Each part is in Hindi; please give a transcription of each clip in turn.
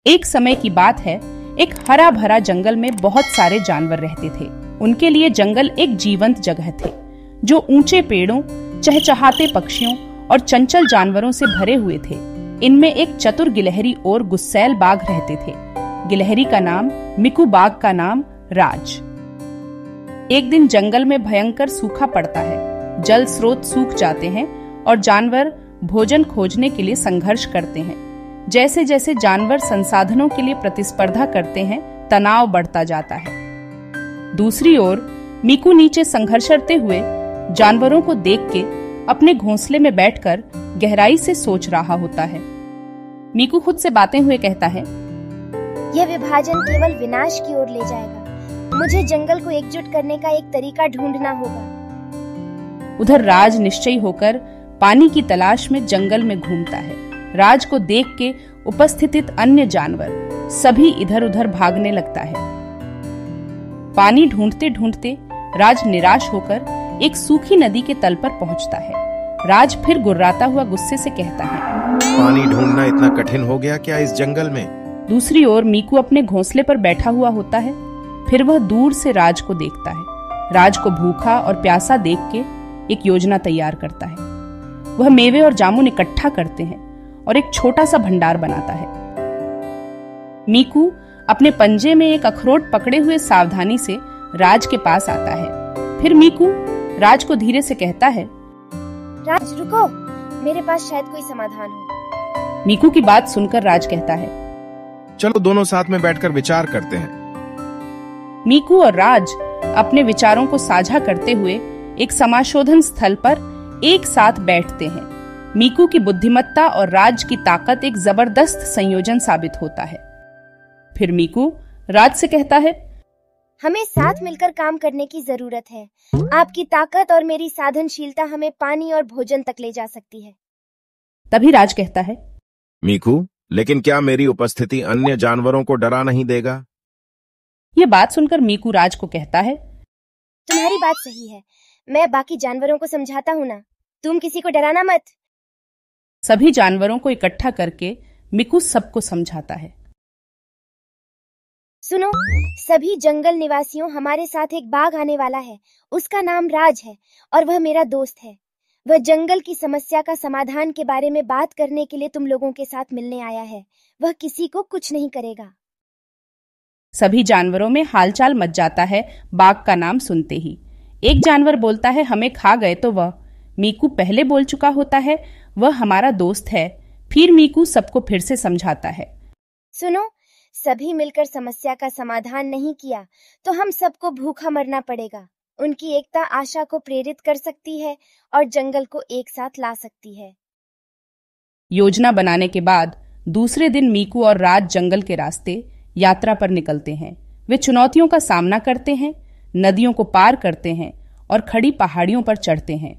एक समय की बात है, एक हरा भरा जंगल में बहुत सारे जानवर रहते थे। उनके लिए जंगल एक जीवंत जगह थे, जो ऊंचे पेड़ों, चहचहाते पक्षियों और चंचल जानवरों से भरे हुए थे। इनमें एक चतुर गिलहरी और गुस्सैल बाघ रहते थे। गिलहरी का नाम मिकू, बाघ का नाम राज। एक दिन जंगल में भयंकर सूखा पड़ता है। जल स्रोत सूख जाते हैं और जानवर भोजन खोजने के लिए संघर्ष करते हैं। जैसे जैसे जानवर संसाधनों के लिए प्रतिस्पर्धा करते हैं, तनाव बढ़ता जाता है। दूसरी ओर मीकू नीचे संघर्ष करते हुए जानवरों को देख के अपने घोंसले में बैठकर गहराई से सोच रहा होता है। मीकू खुद से बातें हुए कहता है, यह विभाजन केवल विनाश की ओर ले जाएगा। मुझे जंगल को एकजुट करने का एक तरीका ढूंढना होगा। उधर राज निश्चयी होकर पानी की तलाश में जंगल में घूमता है। राज को देख के उपस्थित अन्य जानवर सभी इधर उधर भागने लगता है। पानी ढूंढते ढूंढते राज निराश होकर एक सूखी नदी के तल पर पहुंचता है। राज फिर गुर्राता हुआ गुस्से से कहता है, पानी ढूंढना इतना कठिन हो गया क्या इस जंगल में? दूसरी ओर मीकू अपने घोंसले पर बैठा हुआ होता है। फिर वह दूर से राज को देखता है। राज को भूखा और प्यासा देख के एक योजना तैयार करता है। वह मेवे और जामुन इकट्ठा करते हैं और एक छोटा सा भंडार बनाता है। मीकू अपने पंजे में एक अखरोट पकड़े हुए सावधानी से राज के पास आता है। फिर मीकू राज को धीरे से कहता है, राज रुको, मेरे पास शायद कोई समाधान हो। मीकू की बात सुनकर राज कहता है, चलो दोनों साथ में बैठकर विचार करते हैं। मीकू और राज अपने विचारों को साझा करते हुए एक समाशोधन स्थल पर एक साथ बैठते हैं। मीकू की बुद्धिमत्ता और राज की ताकत एक जबरदस्त संयोजन साबित होता है। फिर मीकू राज से कहता है, हमें साथ मिलकर काम करने की जरूरत है। आपकी ताकत और मेरी साधनशीलता हमें पानी और भोजन तक ले जा सकती है। तभी राज कहता है, मीकू, लेकिन क्या मेरी उपस्थिति अन्य जानवरों को डरा नहीं देगा? यह बात सुनकर मीकू राज को कहता है, तुम्हारी बात सही है। मैं बाकी जानवरों को समझाता हूँ ना, तुम किसी को डराना मत। सभी जानवरों को इकट्ठा करके मीकू सबको समझाता है। सुनो, सभी जंगल निवासियों, हमारे साथ एक बाघ आने वाला है। उसका नाम राज है और वह मेरा दोस्त है। वह जंगल की समस्या का समाधान के बारे में बात करने के लिए तुम लोगों के साथ मिलने आया है। वह किसी को कुछ नहीं करेगा। सभी जानवरों में हालचाल मच जाता है बाघ का नाम सुनते ही। एक जानवर बोलता है, हमें खा गए तो वह। मीकू पहले बोल चुका होता है, वह हमारा दोस्त है। फिर मीकू सबको फिर से समझाता है, सुनो, सभी मिलकर समस्या का समाधान नहीं किया तो हम सबको भूखा मरना पड़ेगा। उनकी एकता आशा को प्रेरित कर सकती है और जंगल को एक साथ ला सकती है। योजना बनाने के बाद दूसरे दिन मीकू और राज जंगल के रास्ते यात्रा पर निकलते हैं। वे चुनौतियों का सामना करते हैं, नदियों को पार करते हैं और खड़ी पहाड़ियों पर चढ़ते हैं।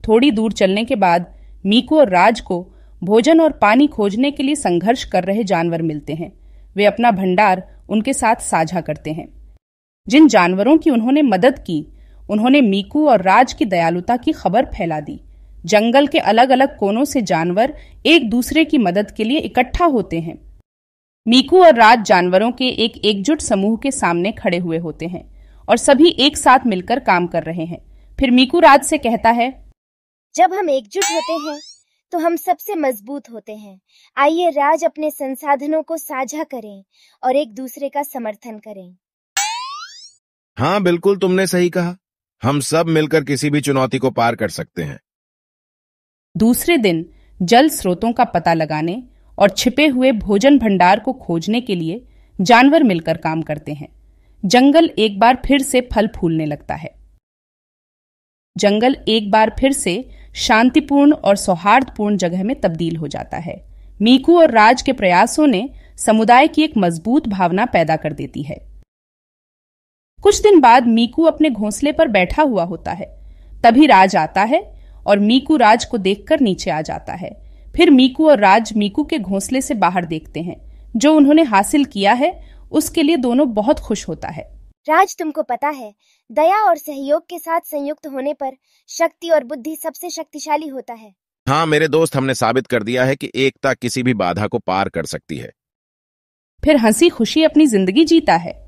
थोड़ी दूर चलने के बाद मीकू और राज को भोजन और पानी खोजने के लिए संघर्ष कर रहे जानवर मिलते हैं। वे अपना भंडार उनके साथ साझा करते हैं। जिन जानवरों की उन्होंने मदद की, उन्होंने मीकू और राज की दयालुता की खबर फैला दी। जंगल के अलग अलग कोनों से जानवर एक दूसरे की मदद के लिए इकट्ठा होते हैं। मीकू और राज जानवरों के एक एकजुट समूह के सामने खड़े हुए होते हैं और सभी एक साथ मिलकर काम कर रहे हैं। फिर मीकू राज से कहता है, जब हम एकजुट होते हैं तो हम सबसे मजबूत होते हैं। आइए राज अपने संसाधनों को साझा करें और एक दूसरे का समर्थन करें। हाँ, बिल्कुल तुमने सही कहा। हम सब मिलकर किसी भी चुनौती को पार कर सकते हैं। दूसरे दिन जल स्रोतों का पता लगाने और छिपे हुए भोजन भंडार को खोजने के लिए जानवर मिलकर काम करते हैं। जंगल एक बार फिर से फल फूलने लगता है। जंगल एक बार फिर से शांतिपूर्ण और सौहार्दपूर्ण जगह में तब्दील हो जाता है। मीकू और राज के प्रयासों ने समुदाय की एक मजबूत भावना पैदा कर देती है। कुछ दिन बाद मीकू अपने घोंसले पर बैठा हुआ होता है। तभी राज आता है और मीकू राज को देखकर नीचे आ जाता है। फिर मीकू और राज मीकू के घोंसले से बाहर देखते हैं। जो उन्होंने हासिल किया है उसके लिए दोनों बहुत खुश होता है। राज, तुमको पता है, दया और सहयोग के साथ संयुक्त होने पर शक्ति और बुद्धि सबसे शक्तिशाली होता है। हाँ मेरे दोस्त, हमने साबित कर दिया है कि एकता किसी भी बाधा को पार कर सकती है। फिर हंसी खुशी अपनी जिंदगी जीता है।